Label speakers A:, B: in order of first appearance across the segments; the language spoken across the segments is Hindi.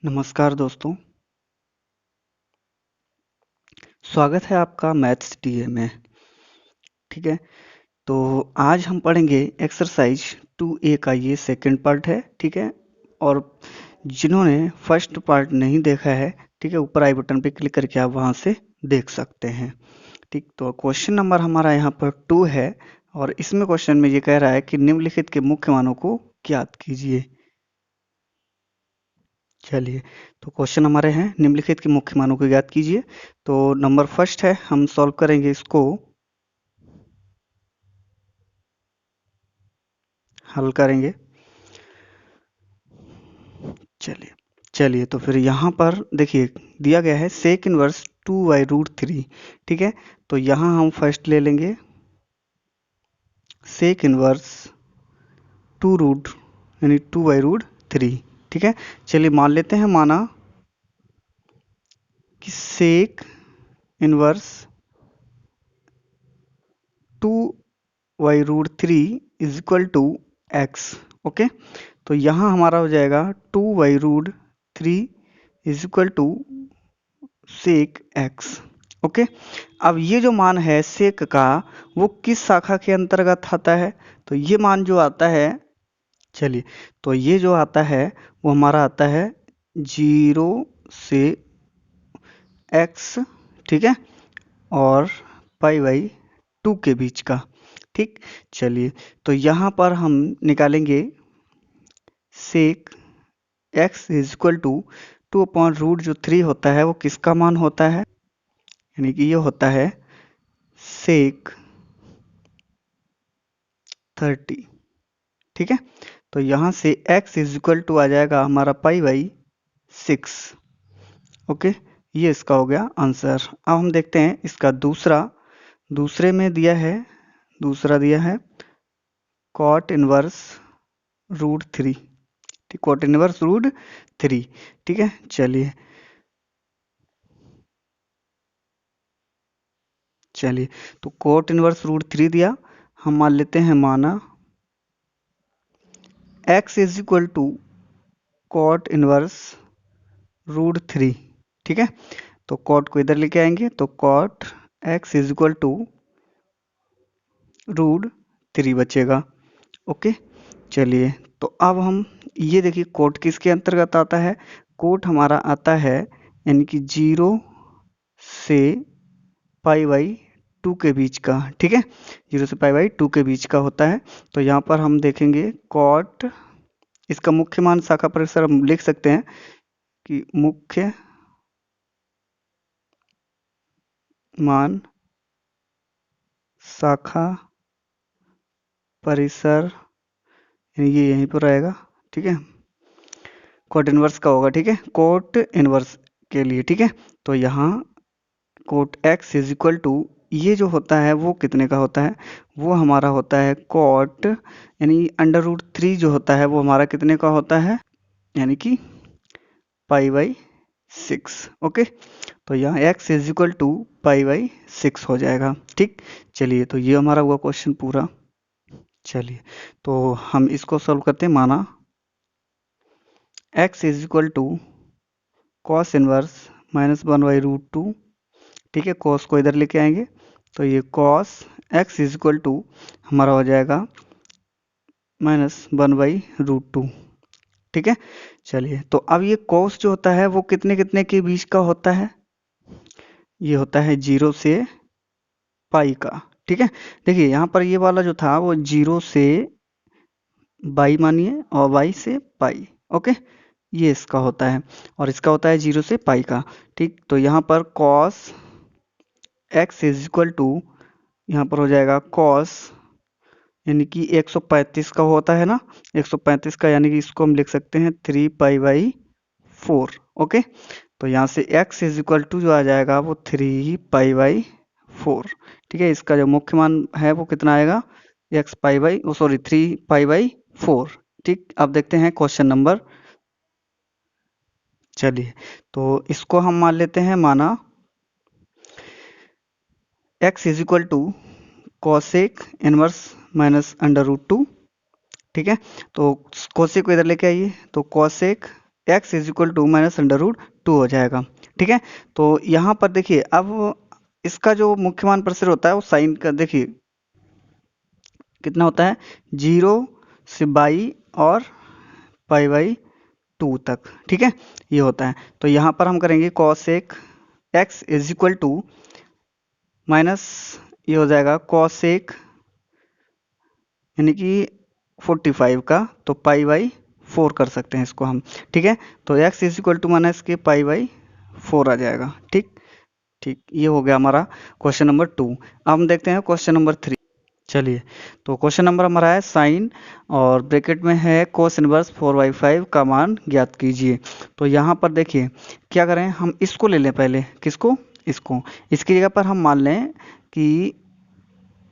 A: नमस्कार दोस्तों, स्वागत है आपका मैथ्स टीए में। ठीक है, तो आज हम पढ़ेंगे एक्सरसाइज 2A का ये सेकंड पार्ट है। ठीक है, और जिन्होंने फर्स्ट पार्ट नहीं देखा है, ठीक है, ऊपर आई बटन पे क्लिक करके आप वहां से देख सकते हैं। ठीक, तो क्वेश्चन नंबर हमारा यहाँ पर 2 है और इसमें क्वेश्चन में ये कह रहा है कि निम्नलिखित के मुख्य मानों को ज्ञात कीजिए। चलिए, तो क्वेश्चन हमारे हैं निम्नलिखित के मुख्य मानों को ज्ञात कीजिए। तो नंबर फर्स्ट है, हम सॉल्व करेंगे इसको, हल करेंगे। चलिए चलिए, तो फिर यहाँ पर देखिए दिया गया है सेक इनवर्स 2/√3। ठीक है, तो यहाँ हम फर्स्ट ले लेंगे सेक इनवर्स 2 रूट यानी 2/√3। ठीक है, चलिए मान लेते हैं, माना कि sec inverse 2/√3 is equal to x. Okay, तो यहाँ हमारा हो जाएगा 2/√3 is equal to sec x. Okay, अब ये जो मान है सेक का, वो किस शाखा के अंतर्गत आता है? तो ये मान जो आता है, चलिए, तो ये जो आता है वो हमारा आता है 0 से x, ठीक है, और π/2 के बीच का। ठीक, चलिए, तो यहाँ पर हम निकालेंगे सेक x इज इक्वल टू 2/√3 जो 3 होता है वो किसका मान होता है, यानी कि ये होता है सेक 30। ठीक है, तो यहाँ से x इज इक्वल टू आ जाएगा हमारा π/6। ओके, ये इसका हो गया आंसर। अब हम देखते हैं इसका दूसरे में दिया है, दूसरा दिया है cot इनवर्स √3। ठीक, cot इनवर्स √3। ठीक है, चलिए चलिए, तो cot इनवर्स √3 दिया, हम मान लेते हैं, माना x is equal to cot inverse √3। ठीक है, तो cot को इधर लेके आएंगे, तो cot x is equal to √3 बचेगा। ओके, चलिए, तो अब हम ये देखिए कोट किसके अंतर्गत आता है। कोट हमारा आता है यानी कि 0 से π/2 के बीच का। ठीक है, 0 से π/2 के बीच का होता है। तो यहाँ पर हम देखेंगे कॉट, इसका मुख्य मान शाखा परिसर हम लिख सकते हैं कि मुख्य मान शाखा परिसर, ये यहीं पर रहेगा। ठीक है, कोट इनवर्स का होगा। ठीक है, कोट इनवर्स के लिए। ठीक है, तो यहाँ cot x is equal to, ये जो होता है वो कितने का होता है, वो हमारा होता है कोट, यानी √3 जो होता है वो हमारा कितने का होता है, यानी कि π/6। ओके, तो यहाँ x इज इक्वल टू π/6 हो जाएगा। ठीक, चलिए, तो ये हमारा हुआ क्वेश्चन पूरा। चलिए, तो हम इसको सॉल्व करते हैं, माना x is equal to cos inverse -1/√2। ठीक है, कॉस को इधर लेके आएंगे, तो ये cos x is equal to हमारा हो जाएगा -1/√2। ठीक है, चलिए, तो अब ये कॉस जो होता है वो कितने कितने के बीच का होता है, ये होता है 0 से पाई का। ठीक है, देखिए यहाँ पर ये वाला जो था वो 0 से बाई मानिए और बाई से पाई। ओके, ये इसका होता है और इसका होता है 0 से पाई का। ठीक, तो यहाँ पर cos x is equal to, यहाँ पर हो जाएगा कॉस, यानी कि 135 का होता है ना, 135 का, यानी कि इसको हम लिख सकते हैं 3π/4। ओके, तो यहाँ से x इज इक्वल टू जो आ जाएगा वो 3π/4। ठीक है, इसका जो मुख्य मान है वो कितना आएगा, x सॉरी 3π/4। ठीक, अब देखते हैं क्वेश्चन नंबर। चलिए, तो इसको हम मान लेते हैं, माना x is equal to cosec inverse -√2। ठीक है, तो कोसेक को इधर लेके आइए, तो cosec x is equal to -√2 हो जाएगा। ठीक है, तो यहाँ पर देखिए अब इसका जो मुख्य मान प्रतिशत होता है वो साइन का देखिए कितना होता है, 0 से बाई और π/2 तक। ठीक है, ये होता है। तो यहाँ पर हम करेंगे cosec x is equal to minus, ये हो जाएगा cosec यानी कि 45 का, तो π/4 कर सकते हैं इसको हम। ठीक है, तो x is equal to minus के π/4 आ जाएगा। ठीक ठीक, ये हो गया हमारा क्वेश्चन नंबर 2। अब हम देखते हैं क्वेश्चन नंबर 3। चलिए, तो क्वेश्चन नंबर हमारा है साइन और ब्रैकेट में है कोस इनवर्स 4/5 का मान ज्ञात कीजिए। तो यहाँ पर देखिए क्या करें, हम इसको ले लें पहले, किसको, इसको। इसकी जगह पर हम मान लें कि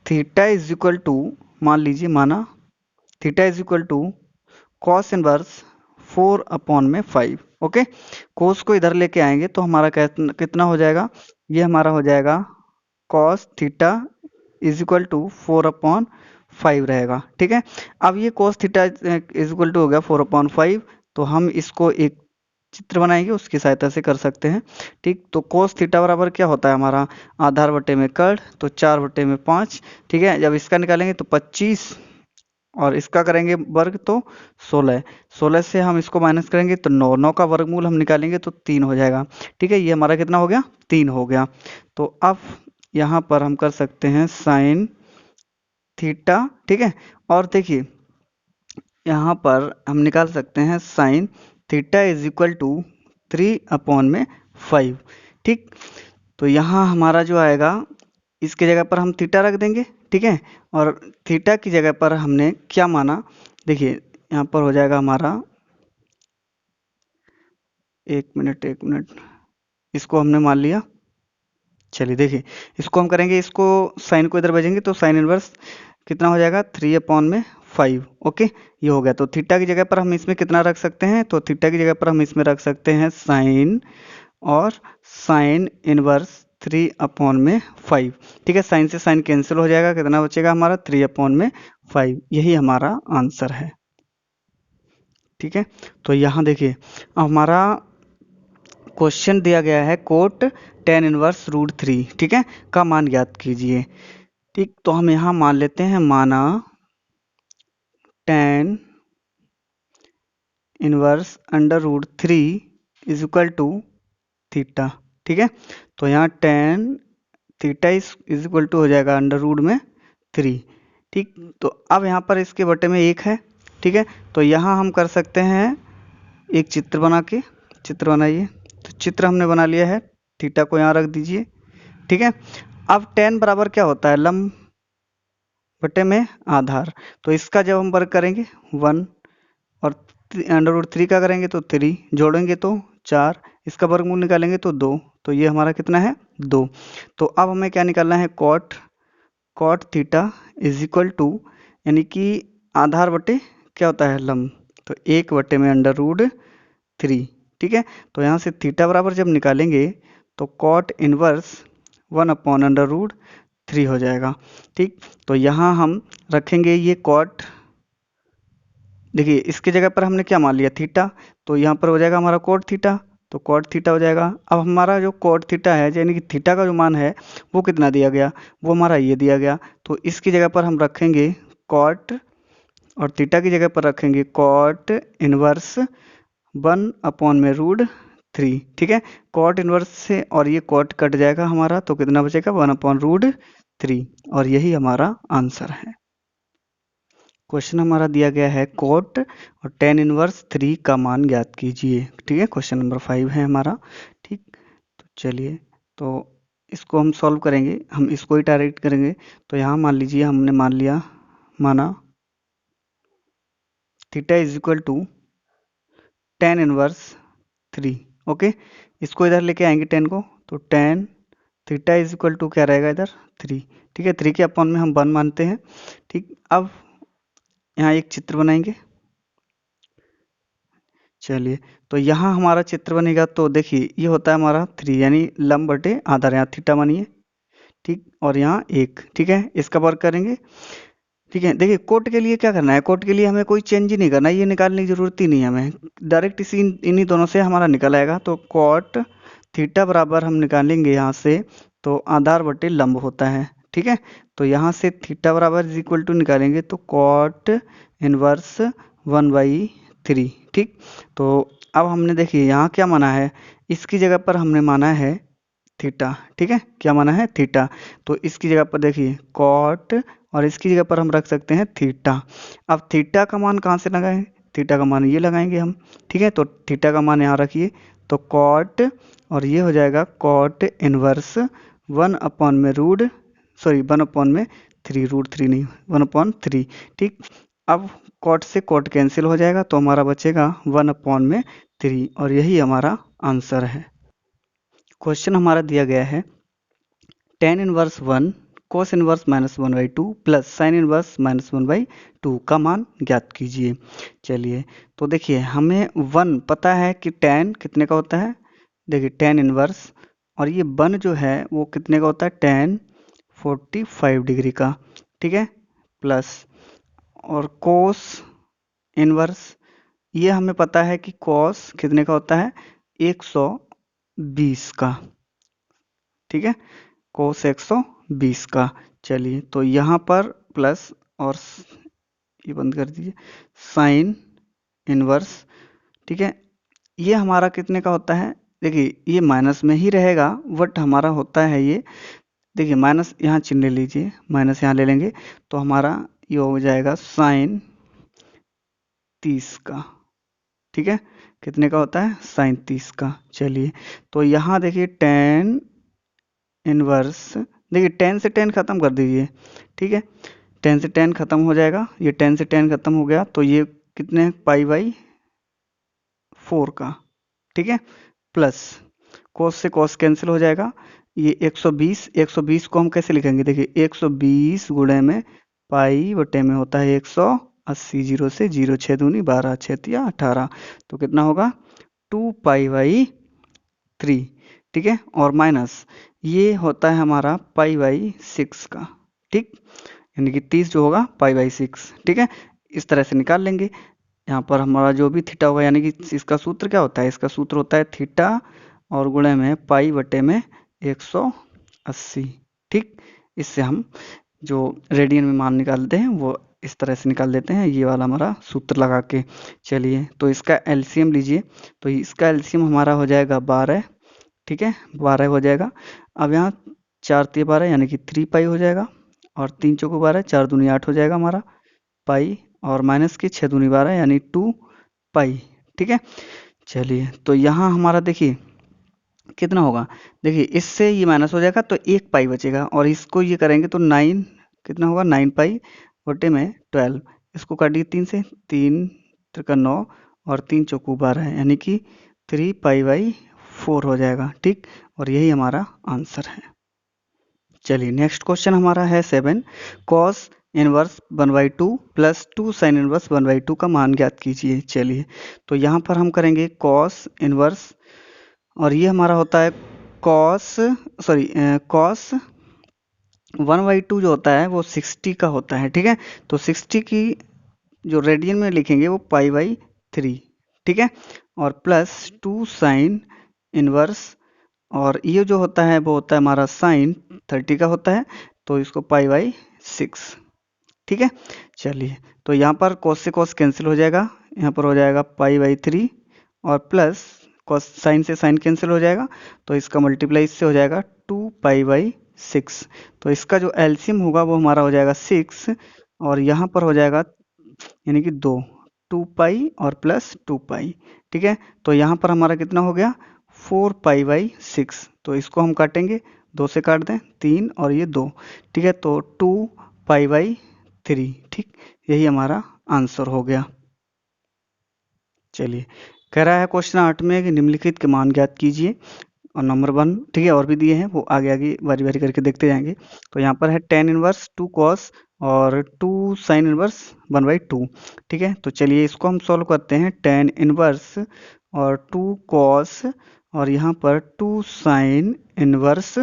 A: थीटा इज इक्वल टू, मान लीजिए माना theta is equal to cos inverse 4/5। Okay, cos को इधर लेके आएंगे तो हमारा कितना हो जाएगा, ये हमारा हो जाएगा cos theta is equal to 4/5 रहेगा। ठीक है, अब ये cos theta is equal to हो गया 4/5, तो हम इसको एक चित्र बनाएंगे, उसकी सहायता से कर सकते हैं। ठीक, तो कोस थीटा बराबर क्या होता है हमारा, आधार बटे में कर्ण, तो 4/5। ठीक है, जब इसका निकालेंगे तो 25 और इसका करेंगे वर्ग तो 16। 16 से हम इसको माइनस करेंगे तो 9, 9 का वर्गमूल हम निकालेंगे तो 3 हो जाएगा। ठीक है, ये हमारा कितना हो गया, 3 हो गया। तो अब यहाँ पर हम कर सकते हैं साइन थीटा। ठीक है, और देखिए यहाँ पर हम निकाल सकते हैं sine theta is equal to 3/5। ठीक, तो यहाँ हमारा जो आएगा, इसके जगह पर हम थीटा रख देंगे। ठीक है, और थीटा की जगह पर हमने क्या माना, देखिए यहाँ पर हो जाएगा हमारा, एक मिनट, इसको हमने मान लिया। चलिए देखिए, इसको हम करेंगे, इसको साइन को इधर भेजेंगे तो साइन इनवर्स कितना हो जाएगा, 3/5। ओके, ये हो गया। तो थीटा की जगह पर हम इसमें कितना रख सकते हैं, तो थीटा की जगह पर हम इसमें रख सकते हैं साइन, और साइन इनवर्स 3/5। ठीक है, साइन से साइन कैंसिल हो जाएगा, कितना बचेगा हमारा 3/5। यही हमारा आंसर है। ठीक है, तो यहाँ देखिए हमारा क्वेश्चन दिया गया है कोट tan इनवर्स √3, ठीक है, का मान ज्ञात कीजिए। ठीक, तो हम यहाँ मान लेते हैं, माना tan inverse √3 is equal to theta. ठीक है, तो यहाँ tan theta is equal to हो जाएगा √3। ठीक, तो अब यहाँ पर इसके बटे में 1 है। ठीक है, तो यहाँ हम कर सकते हैं एक चित्र बना के, चित्र बनाइए। तो चित्र हमने बना लिया है, थीटा को यहाँ रख दीजिए। ठीक है, अब tan बराबर क्या होता है, लंब बटे में आधार। तो इसका जब हम वर्ग करेंगे 1 और √3 का करेंगे तो 3, जोड़ेंगे तो 4, इसका वर्गमूल निकालेंगे तो 2, तो ये हमारा कितना है, 2। तो अब हमें क्या निकालना है, cot theta is equal to, यानी कि आधार बटे क्या होता है, लंब, तो 1/√3। ठीक है, तो यहाँ से थीटा बराबर जब निकालेंगे तो कॉट इनवर्स 1/√3 हो जाएगा। ठीक, तो यहाँ हम रखेंगे ये कॉट, देखिए इसकी जगह पर हमने क्या मान लिया, थीटा, तो यहाँ पर हो जाएगा हमारा कॉट थीटा, तो कॉट थीटा हो जाएगा। अब हमारा जो कॉट थीटा है, यानी कि थीटा का जो मान है वो कितना दिया गया, वो हमारा ये दिया गया, तो इसकी जगह पर हम रखेंगे कॉट, और थीटा की जगह पर रखेंगे कॉट इनवर्स 1/√3। ठीक है, कॉट इनवर्स से और ये कॉट कट जाएगा हमारा, तो कितना बचेगा, 1/√3, और यही हमारा आंसर है। क्वेश्चन हमारा दिया गया है कोट और tan इनवर्स 3 का मान ज्ञात कीजिए। ठीक है, क्वेश्चन नंबर 5 है हमारा। ठीक, तो चलिए, तो इसको हम सॉल्व करेंगे, हम इसको ही डायरेक्ट करेंगे। तो यहाँ मान लीजिए हमने मान लिया, माना theta is equal to tan inverse 3। Okay, इसको इधर लेके आएंगे tan को, तो tan theta is equal to क्या रहेगा इधर, 3। ठीक है, 3 के अपॉन में हम 1 मानते हैं। ठीक, अब यहाँ एक चित्र बनाएंगे। चलिए, तो यहाँ हमारा चित्र बनेगा, तो देखिए ये होता है हमारा 3, यानी लंब बटे आधार, यहाँ थीटा मानिए। ठीक, और यहाँ 1। ठीक है, इसका वर्ग करेंगे ठीक है। देखिए कोट के लिए क्या करना है, कोट के लिए हमें कोई चेंज ही नहीं करना है, ये निकालने की जरूरत ही नहीं है हमें, डायरेक्ट इसी इन्हीं दोनों से हमारा निकल आएगा। तो कॉट थीटा बराबर हम निकालेंगे यहाँ से, तो आधार बटे लंब होता है। ठीक है, तो यहाँ से थीटा बराबर इज इक्वल टू निकालेंगे तो कॉट इनवर्स 1/3। ठीक, तो अब हमने देखिए यहाँ क्या माना है, इसकी जगह पर हमने माना है थीटा। ठीक है, क्या माना है, थीटा। तो इसकी जगह पर देखिए कॉट, और इसकी जगह पर हम रख सकते हैं थीटा। अब थीटा का मान कहाँ से लगाएं, थीटा का मान ये लगाएंगे हम। ठीक है, तो थीटा का मान यहाँ रखिए, तो कॉट, और ये हो जाएगा कॉट इनवर्स 1/3, √3 नहीं 1/3। ठीक, अब कॉट से कॉट कैंसिल हो जाएगा, तो हमारा बचेगा 1/3, और यही हमारा आंसर है। क्वेश्चन हमारा दिया गया है tan inverse 1 cos inverse -1/2 plus sine inverse -1/2 का मान ज्ञात कीजिए। चलिए, तो देखिए हमें 1 पता है कि tan कितने का होता है, देखिए tan इनवर्स, और ये 1 जो है वो कितने का होता है, tan 45 डिग्री का। ठीक है, प्लस, और cos इनवर्स, ये हमें पता है कि cos कितने का होता है, 120 का। ठीक है, कोस 120 का। चलिए, तो यहाँ पर प्लस, और ये बंद कर दीजिए, साइन इनवर्स। ठीक है, ये हमारा कितने का होता है, देखिए ये माइनस में ही रहेगा, बट हमारा होता है ये, देखिए माइनस यहाँ चिन्ह ले लीजिए, माइनस यहाँ ले लेंगे, तो हमारा ये हो जाएगा साइन 30 का। ठीक है, कितने का होता है, साइन 30 का। चलिए, तो यहाँ देखिए टेन इनवर्स, देखिए 10 से 10 खत्म कर दीजिए। ठीक है, 10 से 10 खत्म हो जाएगा, ये 10 से 10 खत्म हो गया, तो ये कितने, π/4 का। ठीक है, प्लस cos से cos कैंसिल हो जाएगा, ये 120 को हम कैसे लिखेंगे, देखिए 120 गुणे में पाई बटे में होता है 180, 0 से 0, 6 दूनी 12, 6 या 18, तो कितना होगा 2π/3। ठीक है, और माइनस ये होता है हमारा π/6 का। ठीक, यानी कि 30 जो होगा π/6। ठीक है, इस तरह से निकाल लेंगे। यहाँ पर हमारा जो भी थीटा होगा, यानी कि इसका सूत्र क्या होता है, इसका सूत्र होता है थीटा और गुणे में पाई बटे में 180। ठीक, इससे हम जो रेडियन में मान निकालते हैं वो इस तरह से निकाल देते हैं, ये वाला हमारा सूत्र लगा के। चलिए, तो इसका एलसीएम लीजिए, तो इसका एलसीएम हमारा हो जाएगा 12। ठीक है, 12 हो जाएगा। अब यहाँ 4 × 12 यानी कि 3π हो जाएगा, और 3 चौको 12, 4 दूनी 8 हो जाएगा हमारा पाई, और माइनस के 6 दूनी 12 यानी 2π। ठीक है, चलिए, तो यहाँ हमारा देखिए कितना होगा, देखिए इससे ये माइनस हो जाएगा तो 1π बचेगा, और इसको ये करेंगे तो 9, कितना होगा 9π बटे में 12, इसको काटिए 3 से, 3 × 9 और 3 चौको 12 यानी कि 3π/4 हो जाएगा। ठीक, और यही हमारा आंसर है। चलिए, नेक्स्ट क्वेश्चन हमारा है 7 cos inverse 1/2 plus 2 sine inverse 1/2 का मान ज्ञात कीजिए। चलिए, तो यहाँ पर हम करेंगे cos इनवर्स, और ये हमारा होता है cos 1/2 जो होता है वो 60 का होता है। ठीक है, तो 60 की जो रेडियन में लिखेंगे वो π/3। ठीक है, और प्लस 2 साइन इनवर्स, और ये जो होता है वो होता है हमारा साइन 30 का होता है, तो इसको π/6। ठीक है, चलिए, तो यहाँ पर cos से cos कैंसिल हो जाएगा, यहाँ पर हो जाएगा π/3, और प्लस cos साइन से साइन कैंसिल हो जाएगा, तो इसका मल्टीप्लाई इससे हो जाएगा 2π/6। तो इसका जो एलसीएम होगा वो हमारा हो जाएगा 6, और यहाँ पर हो जाएगा यानी कि 2π और प्लस 2π। ठीक है, तो यहाँ पर हमारा कितना हो गया 4π/6, तो इसको हम काटेंगे, 2 से काट दें 3 और ये 2। ठीक है, तो 2π/3। ठीक, यही हमारा आंसर हो गया। चलिए, कह रहा है क्वेश्चन 8 में कि निम्नलिखित के मान ज्ञात कीजिए, और नंबर 1, ठीक है, और भी दिए हैं वो आगे आगे बारी बारी करके देखते जाएंगे। तो यहाँ पर है tan इनवर्स 2 cos और 2 साइन इनवर्स 1/2। ठीक है, तो चलिए इसको हम सॉल्व करते हैं। tan इनवर्स और 2 cos और यहाँ पर 2 साइन इनवर्स,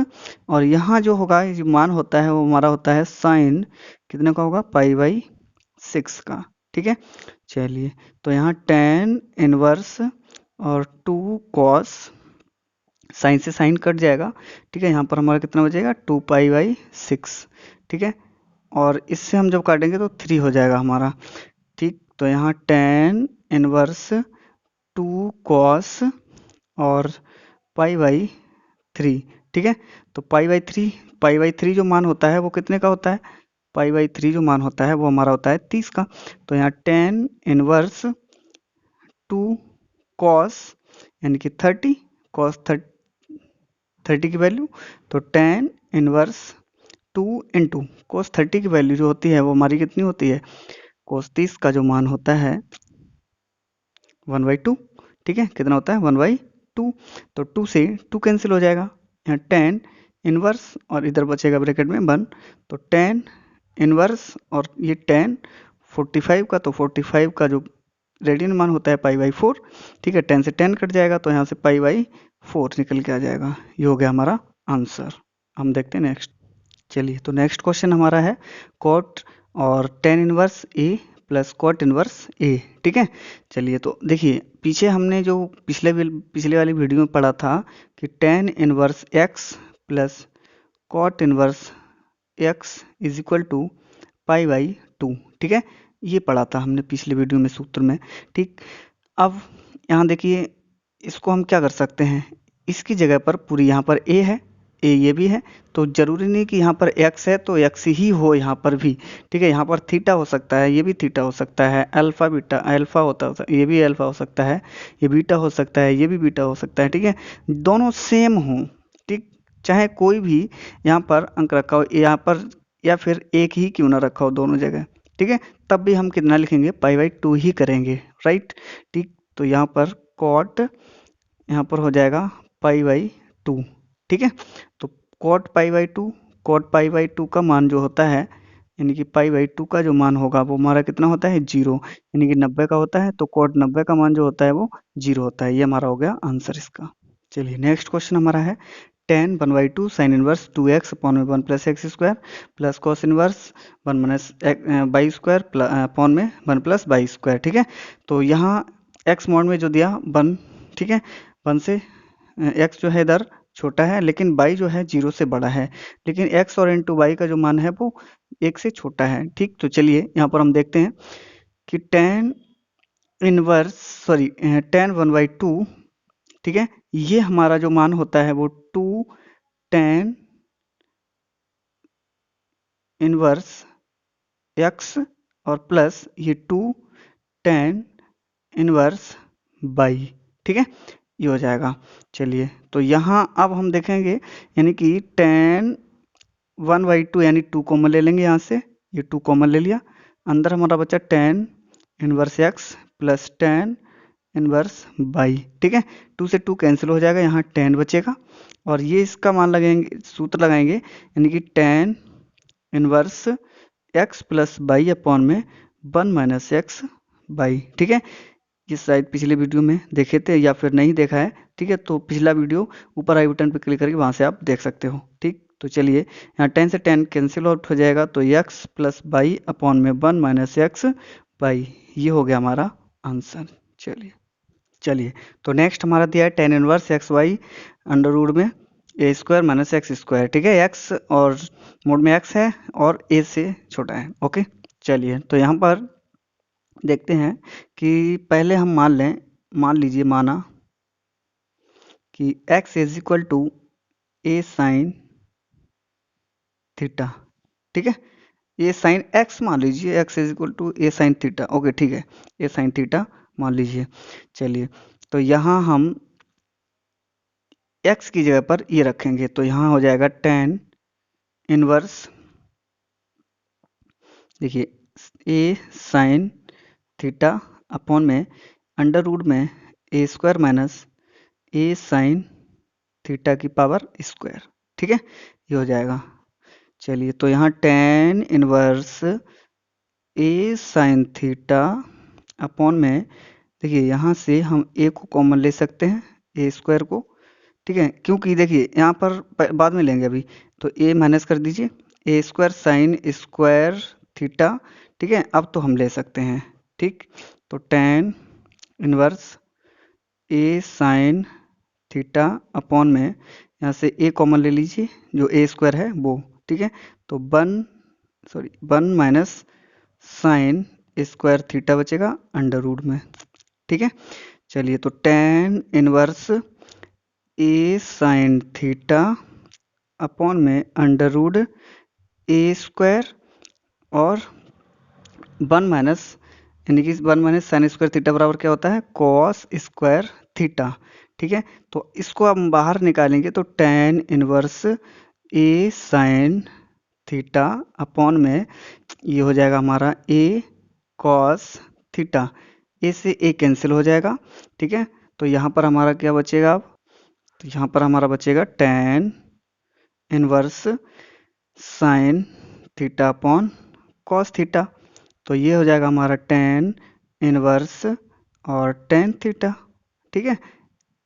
A: और यहाँ जो होगा ये जो मान होता है वो हमारा होता है साइन कितने का होगा, पाई/6 का। ठीक है, चलिए तो यहाँ टेन इनवर्स और 2 कॉस, साइन से साइन कट जाएगा। ठीक है, यहाँ पर हमारा कितना बचेगा, 2 पाई/6। ठीक है, और इससे हम जब काटेंगे तो 3 हो जाएगा हमारा। ठीक, तो यहाँ टेन इनवर्स 2 कॉस और पाई/3। ठीक है, तो पाई/3 जो मान होता है वो कितने का होता है, पाई/3 जो मान होता है वो हमारा होता है 30 का। तो यहाँ टेन इनवर्स 2 कॉस यानी कि 30, कॉस 30 की वैल्यू, तो टेन इनवर्स 2 इंटू कोस 30 की वैल्यू जो होती है वो हमारी कितनी होती है, कोस 30 का जो मान होता है 1/2। ठीक है, कितना होता है 1/2। तो 2 से 2 कैंसिल हो जाएगा, यहाँ टेन इनवर्स और इधर बचेगा ब्रैकेट में 1, तो टेन इनवर्स और ये टेन 45 का, तो 45 का जो रेडियन मान होता है पाई/4। ठीक है, 10 से 10 कट जाएगा तो यहाँ से पाई/4 निकल के आ जाएगा। ये हो गया हमारा आंसर। हम देखते हैं नेक्स्ट। चलिए तो नेक्स्ट क्वेश्चन हमारा है कॉट और टेन इनवर्स ए प्लस कॉट इनवर्स ए। ठीक है, चलिए तो देखिए पीछे हमने जो पिछले वाली वीडियो में पढ़ा था कि tan inverse x plus cot inverse x is equal to पाई/2। ठीक है, ये पढ़ा था हमने पिछले वीडियो में सूत्र में। ठीक, अब यहाँ देखिए इसको हम क्या कर सकते हैं, इसकी जगह पर पूरी यहाँ पर ए है, ए ये भी है, तो जरूरी नहीं कि यहाँ पर एक्स है तो एक्स ही हो यहाँ पर भी। ठीक है, यहाँ पर थीटा हो सकता है, ये भी थीटा हो सकता है, अल्फा बीटा अल्फा होता है, ये भी अल्फा हो सकता है, ये बीटा हो सकता है, ये भी बीटा हो सकता है। ठीक है, दोनों सेम हो। ठीक, चाहे कोई भी यहाँ पर अंक रखा हो यहाँ पर, या फिर एक ही क्यों ना रखा हो दोनों जगह। ठीक है, तब भी हम कितना लिखेंगे, पाई/2 ही करेंगे। राइट, ठीक, तो यहाँ पर कॉट यहाँ पर हो जाएगा पाई/2। ठीक है, तो कॉट पाई/2 का मान जो होता है यानी कि पाई/2 का जो मान होगा वो हमारा कितना होता है, 0, यानी कि 90 का होता है, तो कॉट 90 का मान जो होता है वो 0 होता है। ये हमारा हो गया आंसर इसका। चलिए नेक्स्ट क्वेश्चन हमारा है ten 1/2 sine inverse 2x upon में 1 plus x square plus cos inverse 1 minus by square upon में 1 प्लस बाई स्क्वायर। ठीक है, तो यहाँ x मॉड में जो दिया 1, ठीक है, 1 से x जो है इधर छोटा है, लेकिन बाई जो है 0 से बड़ा है, लेकिन x और इंटू बाई का जो मान है वो 1 से छोटा है। ठीक, तो चलिए यहाँ पर हम देखते हैं कि टेन इनवर्स सॉरी टेन 1/2, ठीक है, ये हमारा जो मान होता है वो 2 टेन इनवर्स एक्स और प्लस ये 2 टेन इनवर्स बाई। ठीक है, ये हो जाएगा। चलिए तो यहाँ अब हम देखेंगे यानी कि टेन 1/2 यानी 2 कॉमन ले लेंगे, यहाँ से ये 2 कॉमन ले लिया, अंदर हमारा बचा ten inverse x plus tan inverse by. ठीक है, 2 से 2 कैंसिल हो जाएगा, यहाँ 10 बचेगा, और ये इसका मान लगाएंगे, सूत्र लगाएंगे, यानी कि tan inverse x plus by upon में 1 माइनस एक्स बाई। ठीक है, ये शायद पिछले वीडियो में देखे थे या फिर नहीं देखा है। ठीक है, तो पिछला वीडियो ऊपर आई बटन पर क्लिक करके वहाँ से आप देख सकते हो। ठीक, तो चलिए यहाँ 10 से 10 कैंसिल आउट हो जाएगा, तो एक्स प्लस बाई अपॉन में 1 माइनस एक्स बाई, ये हो गया हमारा आंसर। चलिए तो नेक्स्ट हमारा दिया है tan inverse x y under root में a square minus x square. ठीक है, एक्स और मोड में एक्स है और ए से छोटा है। ओके, चलिए तो यहाँ पर देखते हैं कि पहले हम मान लीजिए माना कि x is equal to a sine theta. ठीक है, ए साइन x मान लीजिए, x is equal to a sine theta. Okay, ठीक है, ए साइन थीटा मान लीजिए। चलिए तो यहाँ हम x की जगह पर ये रखेंगे, तो यहाँ हो जाएगा टेन इनवर्स, देखिए ए साइन थीटा अपॉन में अंडर रूट में a square minus A sine theta की पावर स्क्वायर। ठीक है, ये हो जाएगा। चलिए तो यहाँ टेन इनवर्स ए साइन थीटा अपॉन में, देखिए यहाँ से हम ए को कॉमन ले सकते हैं, ए स्क्वायर को, ठीक है, क्योंकि देखिए यहाँ पर बाद में लेंगे अभी, तो ए माइनस कर दीजिए, ए स्क्वायर साइन स्क्वायर थीटा, ठीक है, अब तो हम ले सकते हैं, ठीक, तो टेन इनवर्स ए साइन थीटा अपॉन में यहाँ से ए कॉमन ले लीजिए, जो ए स्क्वायर है वो, ठीक है, तो one minus sine square theta बचेगा अंडर रूट में, ठीक है। चलिए, तो टेन इनवर्स ए साइन थीटा अपॉन में अंडर रूट ए स्क्वायर और वन माइनस, यानी कि one minus sine square theta बराबर क्या होता है, कॉस स्क्वायर थीटा, ठीक है। तो इसको हम बाहर निकालेंगे तो टेन इनवर्स ए साइन थीटा अपॉन में ये हो जाएगा हमारा ए कॉस थीटा, ए से ए कैंसिल हो जाएगा, ठीक है। तो यहाँ पर हमारा क्या बचेगा अब, तो यहाँ पर हमारा बचेगा tan inverse sine theta upon cos theta, तो ये हो जाएगा हमारा टेन इनवर्स और टेन थीटा, ठीक है,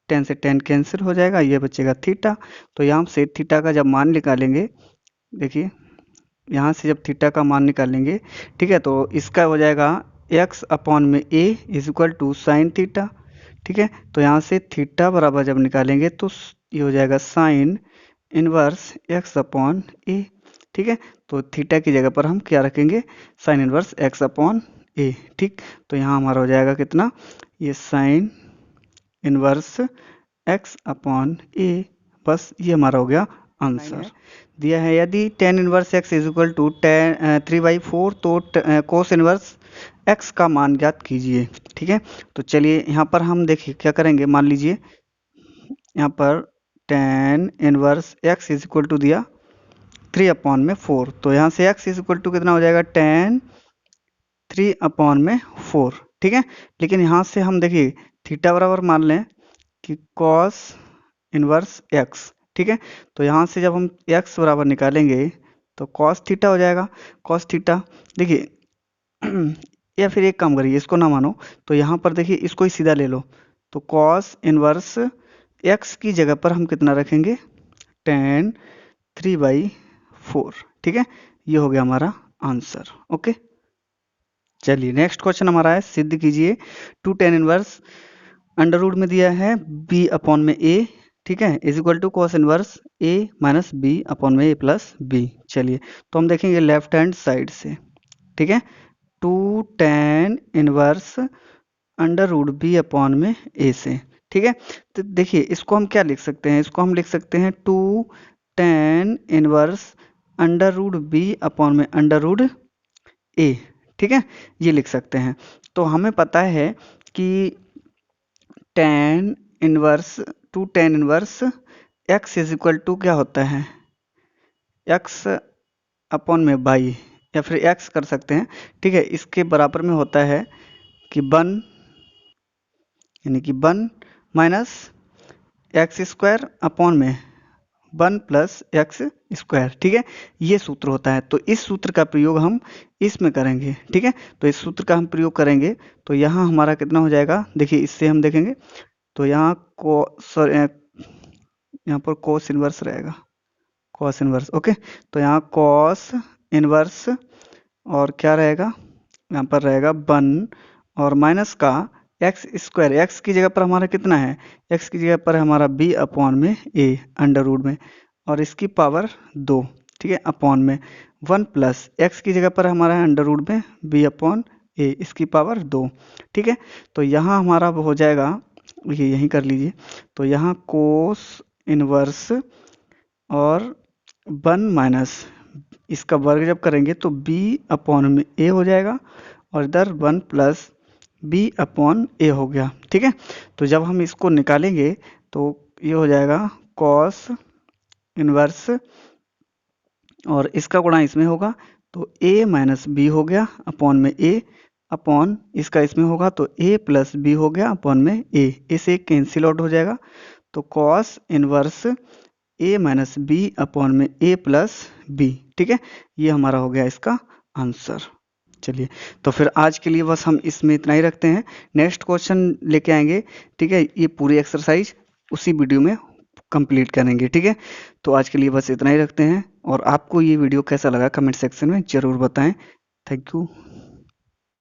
A: टेन से टेन कैंसिल हो जाएगा, ये बचेगा थीटा। तो यहाँ से थीटा का जब मान निकालेंगे, देखिए यहाँ से जब थीटा का मान निकालेंगे, ठीक है, तो इसका हो जाएगा एक्स अपॉन में A is equal to sine theta, ठीक है। तो यहाँ से थीटा बराबर जब निकालेंगे तो ये हो जाएगा sign inverse x upon a, ठीक है। तो थीटा की जगह पर हम क्या रखेंगे, sine inverse x upon a, ठीक। तो यहाँ हमारा हो जाएगा कितना, ये sine inverse x upon a, बस ये हमारा हो गया आंसर। दिया है यदि tan inverse x is equal to tan 3/4 तो कोस इनवर्स एक्स का मान ज्ञात कीजिए, ठीक है। तो चलिए यहाँ पर हम देखिए क्या करेंगे, मान लीजिए यहाँ पर tan inverse x is equal to दिया 3/4, तो यहाँ से x इज इक्वल टू कितना हो जाएगा, टेन 3/4, ठीक है। लेकिन यहाँ से हम देखिए थीटा बराबर मान लें कि कॉस इनवर्स x, ठीक है। तो यहाँ से जब हम x बराबर निकालेंगे तो कॉस थीटा हो जाएगा, कॉस थीटा, देखिए या फिर एक काम करिए, इसको ना मानो तो यहाँ पर देखिए इसको ही सीधा ले लो, तो कॉस इनवर्स x की जगह पर हम कितना रखेंगे, टेन 3/4, ठीक है, ये हो गया हमारा आंसर, ओके। चलिए नेक्स्ट क्वेश्चन हमारा है, सिद्ध कीजिए two tan inverse under root में दिया है b अपॉन में a, ठीक है, is equal to cos inverse a minus b upon में a प्लस b। चलिए तो हम देखेंगे लेफ्ट हैंड साइड से, ठीक है, two tan inverse under root b upon में a से, ठीक है। तो देखिए इसको हम क्या लिख सकते हैं, इसको हम लिख सकते हैं two tan inverse under root b upon में अंडर रूट ए, ठीक है, ये लिख सकते हैं। तो हमें पता है कि tan inverse two tan inverse x is equal to क्या होता है, एक्स अपॉन में बाई, या फिर एक्स कर सकते हैं, ठीक है, इसके बराबर में होता है कि वन, यानी कि one minus x square upon में वन प्लस एक्स स्क्वायर, ठीक है, ये सूत्र होता है। तो इस सूत्र का प्रयोग हम इसमें करेंगे, ठीक है, तो इस सूत्र का हम प्रयोग करेंगे तो यहाँ हमारा कितना हो जाएगा, देखिए इससे हम देखेंगे तो यहाँ यहाँ पर कॉस इनवर्स रहेगा, कॉस इनवर्स, ओके। तो यहाँ कॉस इनवर्स और क्या रहेगा, यहाँ पर रहेगा वन और माइनस का एक्स स्क्वायर, एक्स की जगह पर हमारा कितना है, एक्स की जगह पर हमारा बी अपॉन में ए अंडर रूट में और इसकी पावर 2, ठीक है, अपॉन में वन प्लस एक्स की जगह पर हमारा है अंडर रूट में बी अपॉन ए इसकी पावर 2, ठीक है। तो यहाँ हमारा हो जाएगा, ये यहीं कर लीजिए, तो यहाँ कोस इनवर्स और वन माइनस इसका वर्ग जब करेंगे तो b अपॉन में a हो जाएगा और इधर one plus b upon a हो गया, ठीक है। तो जब हम इसको निकालेंगे तो ये हो जाएगा कॉस इनवर्स और इसका गुणा इसमें होगा तो a माइनस बी हो गया अपॉन में a अपॉन इसका इसमें होगा तो a प्लस बी हो गया अपॉन में a, इसे कैंसिल आउट हो जाएगा तो cos inverse a minus b upon में a प्लस बी, ठीक है, ये हमारा हो गया इसका आंसर। चलिए तो फिर आज के लिए बस हम इसमें इतना ही रखते हैं, नेक्स्ट क्वेश्चन लेके आएंगे, ठीक है, ये पूरी एक्सरसाइज उसी वीडियो में कंप्लीट करेंगे। ठीक है, तो आज के लिए बस इतना ही रखते हैं, और आपको ये वीडियो कैसा लगा कमेंट सेक्शन में ज़रूर बताएं। Thank you.